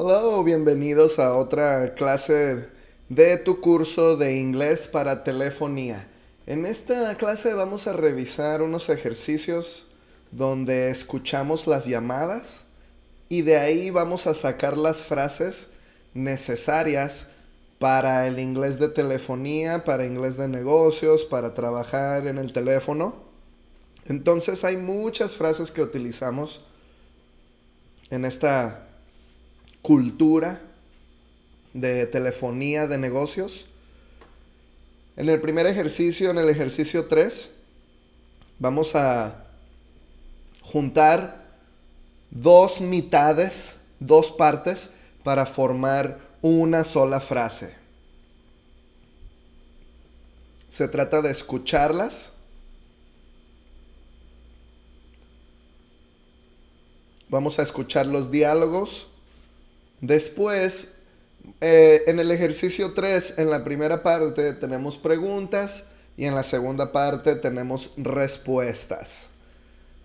Hello, bienvenidos a otra clase de tu curso de inglés para telefonía. En esta clase vamos a revisar unos ejercicios donde escuchamos las llamadas y de ahí vamos a sacar las frases necesarias para el inglés de telefonía, para inglés de negocios, para trabajar en el teléfono. Entonces hay muchas frases que utilizamos en esta cultura de telefonía de negocios. En el primer ejercicio, en el ejercicio 3, vamos a juntar dos mitades, dos partes, para formar una sola frase. Se trata de escucharlas. Vamos a escuchar los diálogos. Después, en el ejercicio 3, en la primera parte tenemos preguntas y en la segunda parte tenemos respuestas.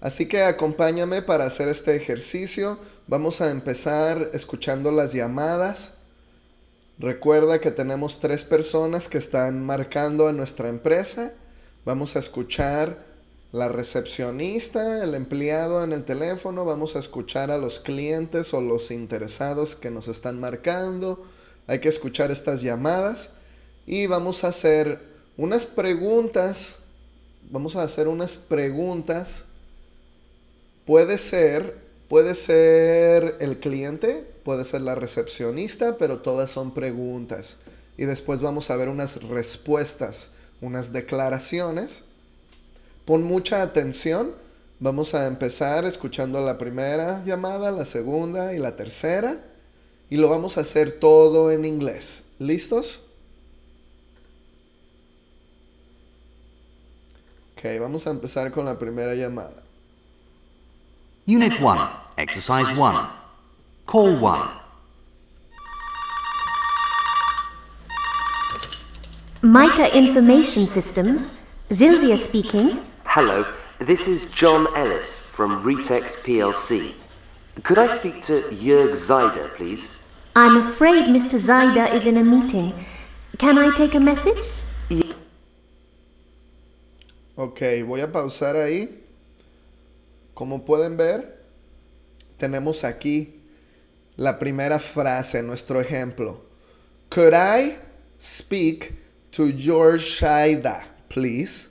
Así que acompáñame para hacer este ejercicio. Vamos a empezar escuchando las llamadas. Recuerda que tenemos 3 personas que están marcando a nuestra empresa. Vamos a escuchar la recepcionista, el empleado en el teléfono. Vamos a escuchar a los clientes o los interesados que nos están marcando. Hay que escuchar estas llamadas y vamos a hacer unas preguntas. Puede ser el cliente, puede ser la recepcionista, pero todas son preguntas. Y después vamos a ver unas respuestas, unas declaraciones. Pon mucha atención. Vamos a empezar escuchando la primera llamada, la segunda y la tercera. Y lo vamos a hacer todo en inglés. ¿Listos? Ok, vamos a empezar con la primera llamada. Unit 1, Exercise 1. Call 1. Mica Information Systems, Sylvia speaking. Hello, this is John Ellis from Retex PLC. Could I speak to Jörg Zeider, please? I'm afraid Mr. Zeider is in a meeting. Can I take a message? Ok, voy a pausar ahí. Como pueden ver, tenemos aquí la primera frase, nuestro ejemplo. Could I speak to George Shaida, please?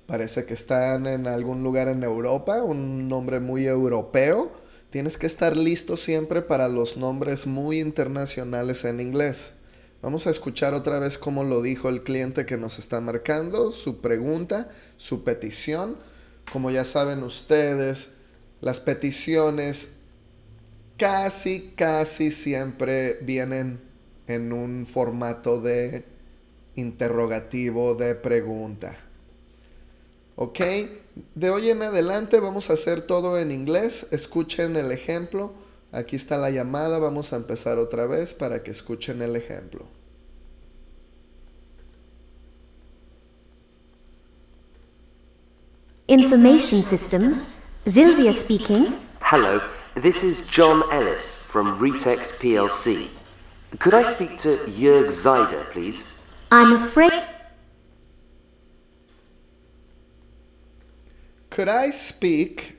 Parece que están en algún lugar en Europa, un nombre muy europeo. Tienes que estar listo siempre para los nombres muy internacionales en inglés. Vamos a escuchar otra vez cómo lo dijo el cliente que nos está marcando, su pregunta, su petición. Como ya saben ustedes, las peticiones casi siempre vienen en un formato de interrogativo, de pregunta. Ok, de hoy en adelante vamos a hacer todo en inglés. Escuchen el ejemplo. Aquí está la llamada. Vamos a empezar otra vez para que escuchen el ejemplo. Information Systems, Sylvia speaking. Hello, this is John Ellis from Retex PLC. Could I speak to Jörg Zeider, please? I'm afraid... Could I speak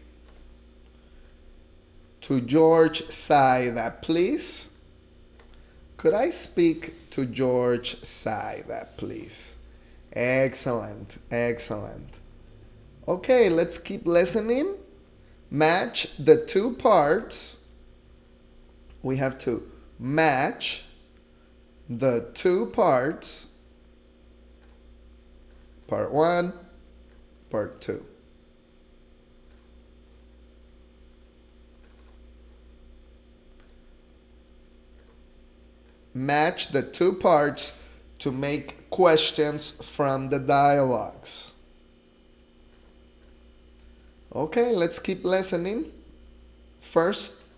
to George Saida, please? Could I speak to George Saida, please? Excellent, excellent. Okay, let's keep listening. Match the two parts. We have to match the two parts. Part 1, part 2. Match the two parts to make questions from the dialogues. Okay, let's keep listening. First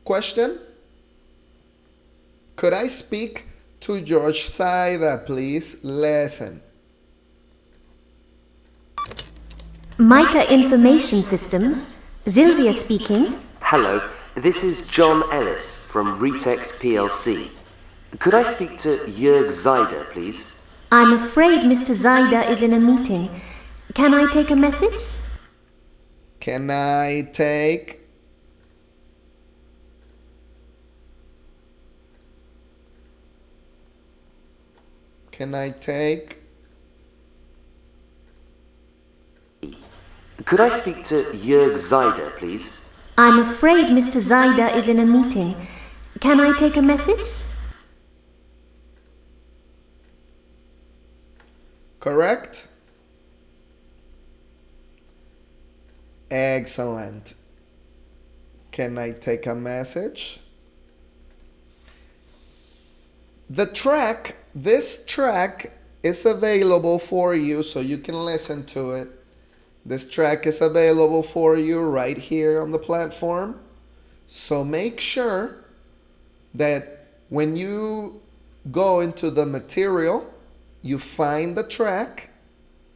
question. Could I speak to George Saida, please? Listen. Mica Information Systems, Sylvia speaking. Hello, This is John Ellis from Retex PLC. Could I speak to Jörg Zeider, please? I'm afraid Mr. Zeider is in a meeting. Can I take a message? Can I take? Can I take? Could I speak to Jörg Zeider, please? I'm afraid Mr. Zeider is in a meeting. Can I take a message? Correct? Excellent. Can I take a message? This track is available for you so you can listen to it. This track is available for you right here on the platform. So make sure that when you go into the material, you find the track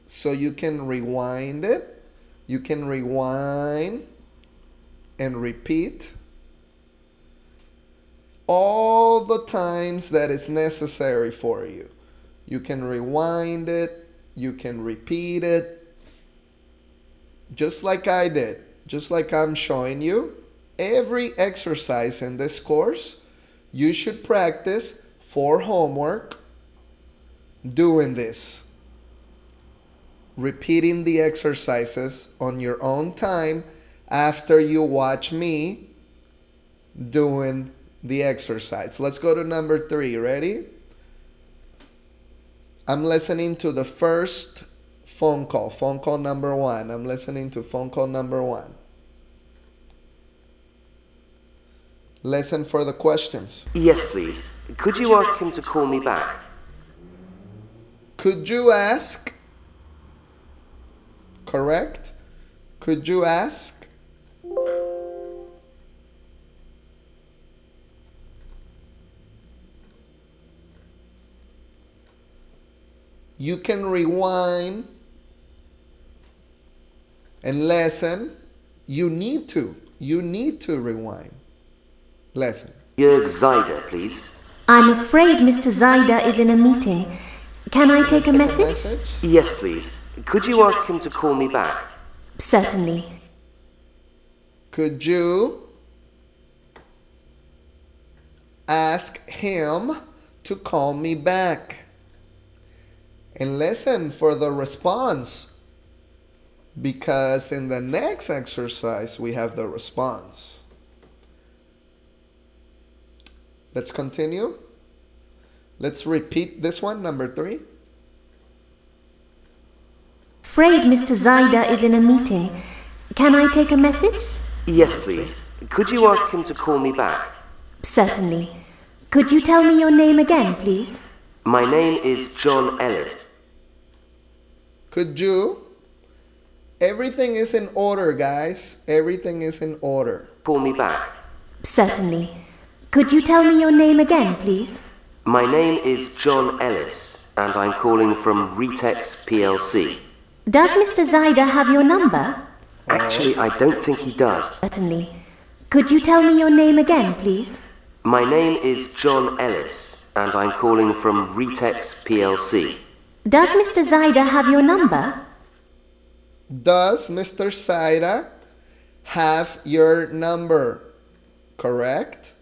so you can rewind it. You can rewind and repeat all the times that is necessary for you. You can rewind it, you can repeat it, just like I did, just like I'm showing you. Every exercise in this course, you should practice for homework doing this. Repeating the exercises on your own time after you watch me doing the exercise. Let's go to number 3. Ready? I'm listening to the first phone call number 1. I'm listening to phone call number 1. Listen for the questions. Yes, please. Could you ask him to call me back? Could you ask? Correct? Could you ask? You can rewind and listen. You need to rewind. Listen. Jörg Zeider, please. I'm afraid Mr. Zeider is in a meeting. Can I take a message? Yes, please. Could you ask him to call me back? Certainly. Could you ask him to call me back? And listen for the response, because in the next exercise we have the response. Let's continue. Let's repeat this one, number 3. Afraid Mr. Zeider is in a meeting. Can I take a message? Yes, please. Could you ask him to call me back? Certainly. Could you tell me your name again, please? My name is John Ellis. Could you? Everything is in order, guys. Everything is in order. Call me back. Certainly. Could you tell me your name again, please? My name is John Ellis, and I'm calling from Retex PLC. Does Mr. Zeider have your number? Actually, I don't think he does. Certainly. Could you tell me your name again, please? My name is John Ellis, and I'm calling from Retex PLC. Does Mr. Zeider have your number? Does Mr. Saida have your number? Correct?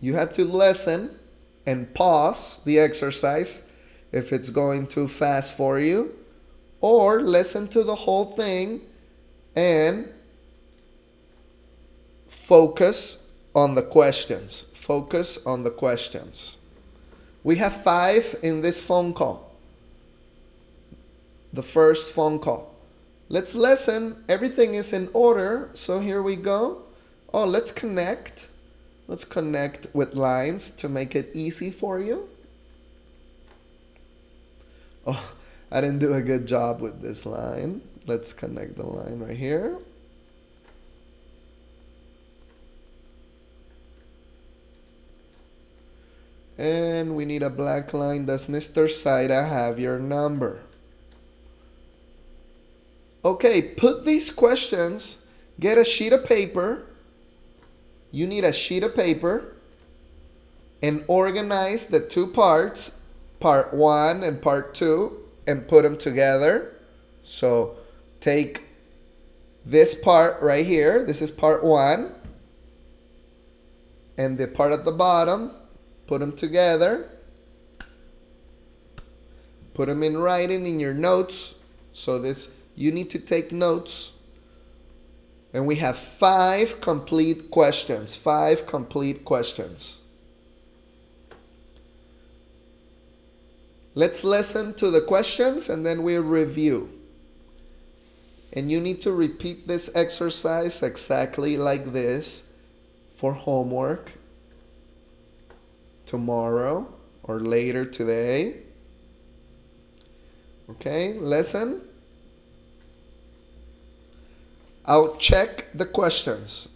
You have to listen and pause the exercise if it's going too fast for you, or listen to the whole thing and focus on the questions. Focus on the questions. We have 5 in this phone call. The first phone call. Let's listen. Everything is in order. So here we go. Oh, let's connect. Let's connect with lines to make it easy for you. Oh, I didn't do a good job with this line. Let's connect the line right here. And we need a black line. Does Mr. Saida have your number? Okay, put these questions Get a sheet of paper. You need a sheet of paper and organize the two parts, part 1 and part 2, and put them together. So take this part right here. This is part 1. And the part at the bottom, put them together. Put them in writing in your notes. So this, you need to take notes. And we have 5 complete questions. 5 complete questions. Let's listen to the questions and then we'll review. And you need to repeat this exercise exactly like this for homework tomorrow or later today. Okay, listen. I'll check the questions.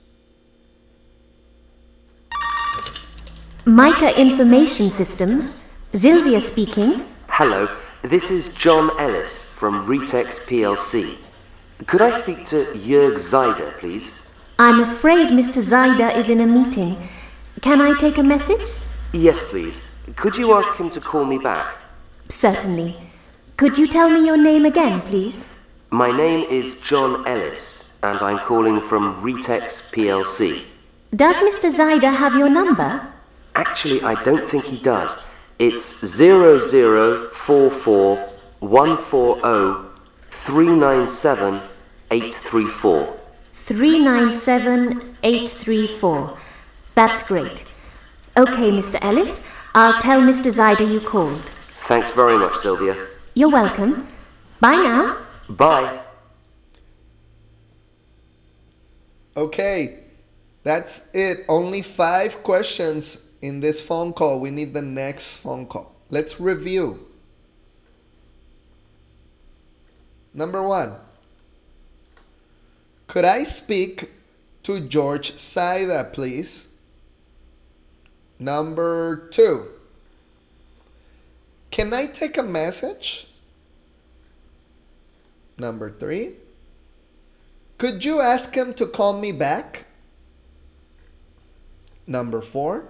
Mica Information Systems, Sylvia speaking. Hello, this is John Ellis from Retex PLC. Could I speak to Jörg Zeider, please? I'm afraid Mr. Zeider is in a meeting. Can I take a message? Yes, please. Could you ask him to call me back? Certainly. Could you tell me your name again, please? My name is John Ellis, and I'm calling from Retex PLC. Does Mr. Zeider have your number? Actually, I don't think he does. It's 0044 140 397 834. 397834. That's great. Okay, Mr. Ellis, I'll tell Mr. Zeider you called. Thanks very much, Sylvia. You're welcome. Bye now. Bye. Okay, that's it. Only 5 questions in this phone call. We need the next phone call. Let's review. Number 1. Could I speak to George Saida, please? Number 2. Can I take a message? Number 3. Could you ask him to call me back? Number 4.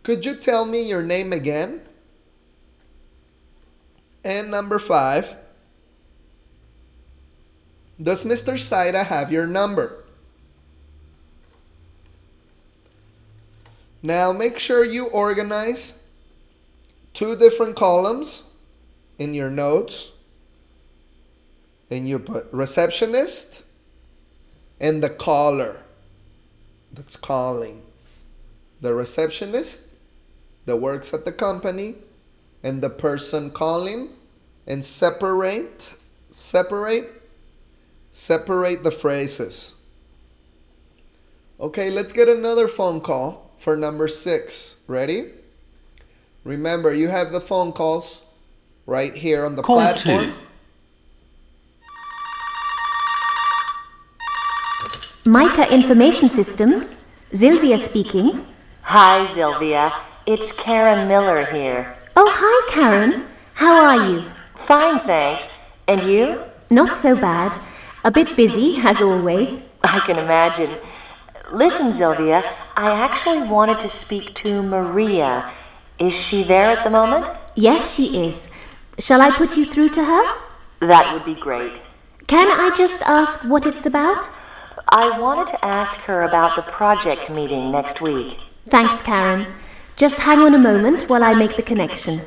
Could you tell me your name again? And number 5. Does Mr. Saida have your number? Now make sure you organize 2 different columns in your notes. And you put receptionist and the caller that's calling. The receptionist that works at the company and the person calling, and separate the phrases. Okay, let's get another phone call for number 6. Ready? Remember, you have the phone calls right here on the Call platform. 2. Mica Information Systems, Sylvia speaking. Hi, Sylvia. It's Karen Miller here. Oh, hi, Karen. How are you? Fine, thanks. And you? Not so bad. A bit busy, as always. I can imagine. Listen, Sylvia, I actually wanted to speak to Maria. Is she there at the moment? Yes, she is. Shall I put you through to her? That would be great. Can I just ask what it's about? I wanted to ask her about the project meeting next week. Thanks, Karen. Just hang on a moment while I make the connection.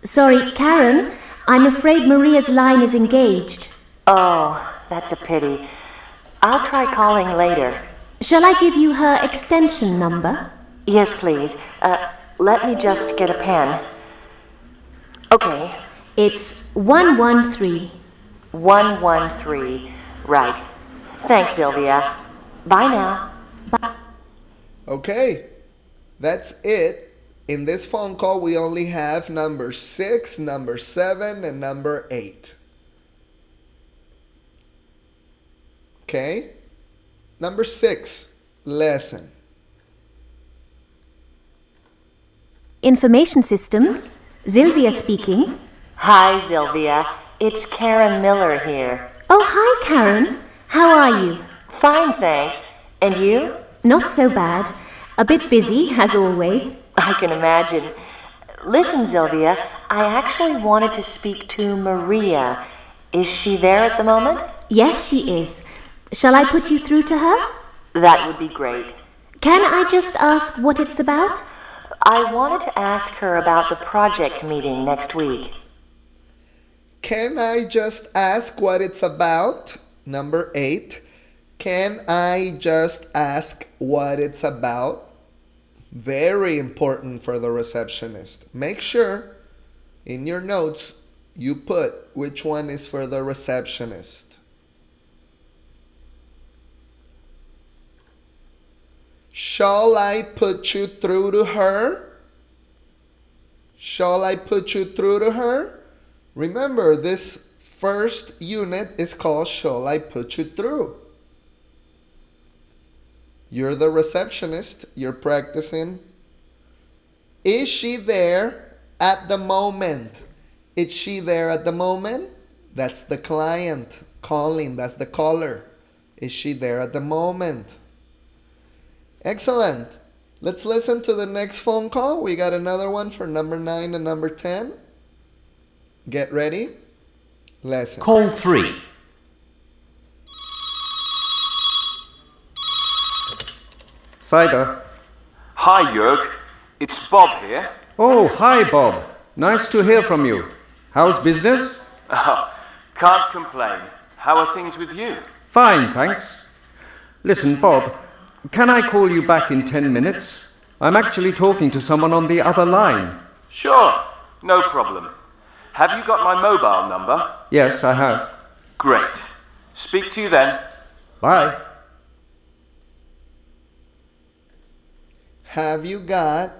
Sorry, Karen, I'm afraid Maria's line is engaged. Oh, that's a pity. I'll try calling later. Shall I give you her extension number? Yes, please. Let me just get a pen. Okay. It's 113. 113. Right. Thanks, Sylvia. Bye now. Okay, that's it. In this phone call, we only have number 6, number 7, and number 8. Okay? Number 6, lesson. Information Systems, Sylvia speaking. Hi, Sylvia. It's Karen Miller here. Oh, hi, Karen. How are you? Fine, thanks. And you? Not so bad. A bit busy, as always. I can imagine. Listen, Sylvia, I actually wanted to speak to Maria. Is she there at the moment? Yes, she is. Shall I put you through to her? That would be great. Can I just ask what it's about? I wanted to ask her about the project meeting next week. Can I just ask what it's about? Number 8. Can I just ask what it's about? Very important for the receptionist. Make sure in your notes you put which one is for the receptionist. Shall I put you through to her? Shall I put you through to her? Remember, this first unit is called Shall I Put You Through? You're the receptionist. You're practicing. Is she there at the moment? Is she there at the moment? That's the client calling. That's the caller. Is she there at the moment? Excellent. Let's listen to the next phone call. We got another one for number 9 and number 10. Get ready. Listen. Call 3. Cider. Hi, Jörg. It's Bob here. Oh, hi, Bob. Nice to hear from you. How's business? Can't complain. How are things with you? Fine, thanks. Listen, Bob, can I call you back in 10 minutes? I'm actually talking to someone on the other line. Sure, no problem. Have you got my mobile number? Yes, I have. Great. Speak to you then. Bye. Have you got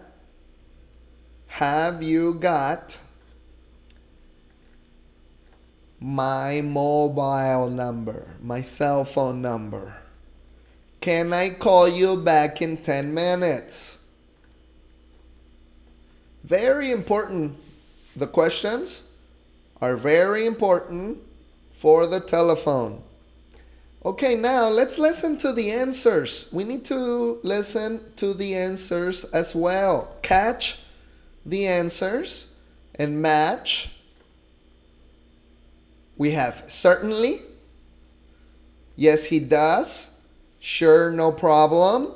my mobile number, my cell phone number? Can I call you back in 10 minutes? Very important. The questions are very important for the telephone. Okay, now let's listen to the answers. We need to listen to the answers as well. Catch the answers and match. We have certainly. Yes, he does. Sure, no problem.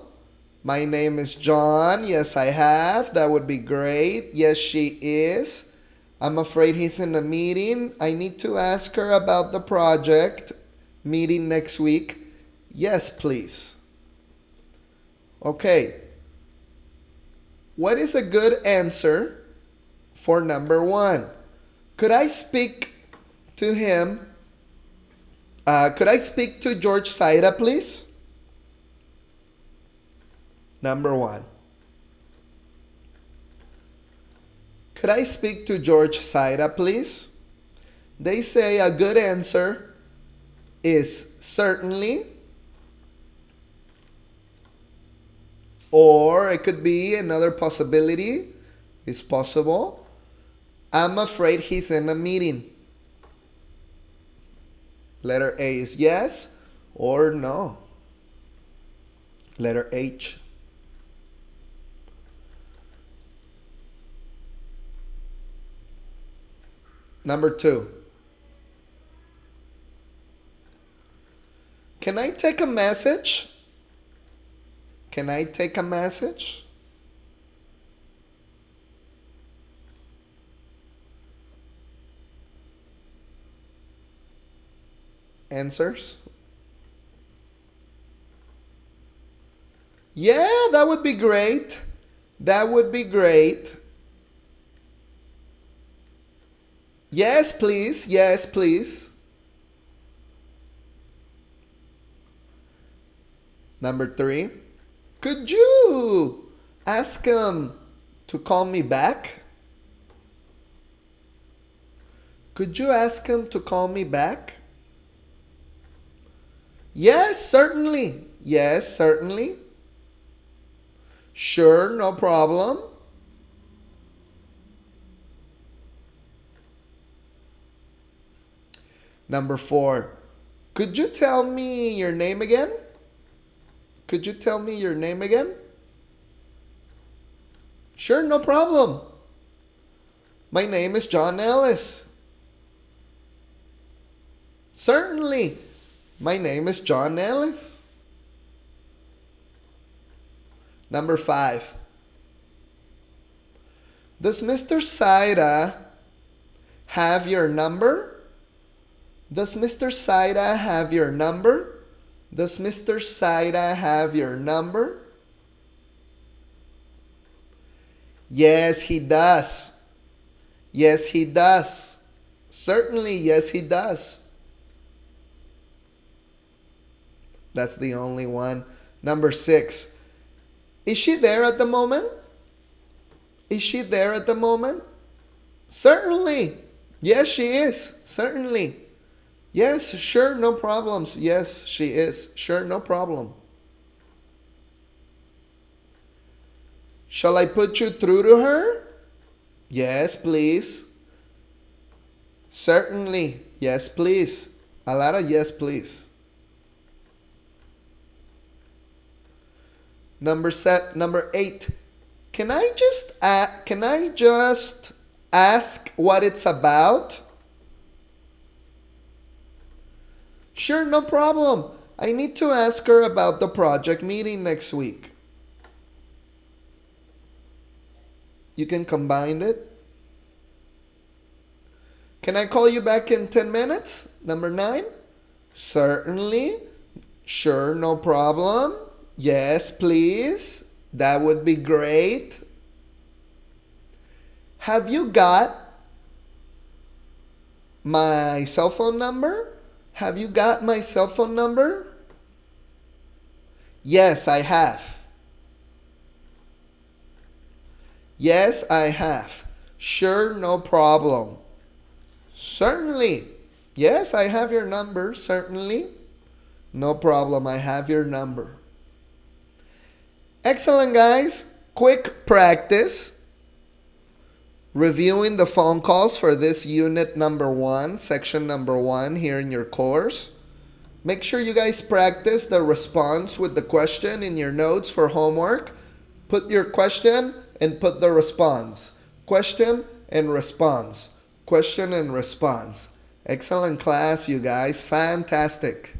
My name is John. Yes, I have. That would be great. Yes, she is. I'm afraid he's in a meeting. I need to ask her about the project meeting next week. Yes, please. Okay. What is a good answer for number 1? Could I speak to him? Could I speak to George Saida, please? Number 1. Could I speak to George Saida, please? They say a good answer is certainly, or it could be another possibility. It's possible. I'm afraid he's in a meeting. Letter A is yes or no. Letter H. Number 2. Can I take a message? Can I take a message? Answers? Yeah, that would be great. That would be great. Yes, please. Yes, please. Number 3. Could you ask him to call me back? Could you ask him to call me back? Yes, certainly. Yes, certainly. Sure, no problem. Number 4. Could you tell me your name again? Could you tell me your name again? Sure, no problem. My name is John Ellis. Certainly. My name is John Ellis. Number 5. Does Mr. Saida have your number? Does Mr. Saida have your number? Does Mr. Saida have your number? Yes, he does. Yes, he does. Certainly, yes, he does. That's the only one. Number 6. Is she there at the moment? Is she there at the moment? Certainly. Yes, she is. Certainly. Yes, sure, no problems. Yes, she is. Sure, no problem. Shall I put you through to her? Yes, please. Certainly. Yes, please. A lot of yes, please. Number 8. Can I just ask what it's about? Sure, no problem. I need to ask her about the project meeting next week. You can combine it. Can I call you back in 10 minutes? Number 9. Certainly. Sure, no problem. Yes, please. That would be great. Have you got my cell phone number? Have you got my cell phone number? Yes, I have. Yes, I have. Sure, no problem. Certainly. Yes, I have your number. Certainly. No problem. I have your number. Excellent, guys. Quick practice. Reviewing the phone calls for this unit number 1, section number 1 here in your course. Make sure you guys practice the response with the question in your notes for homework. Put your question and put the response. Question and response. Question and response. Excellent class, you guys. Fantastic.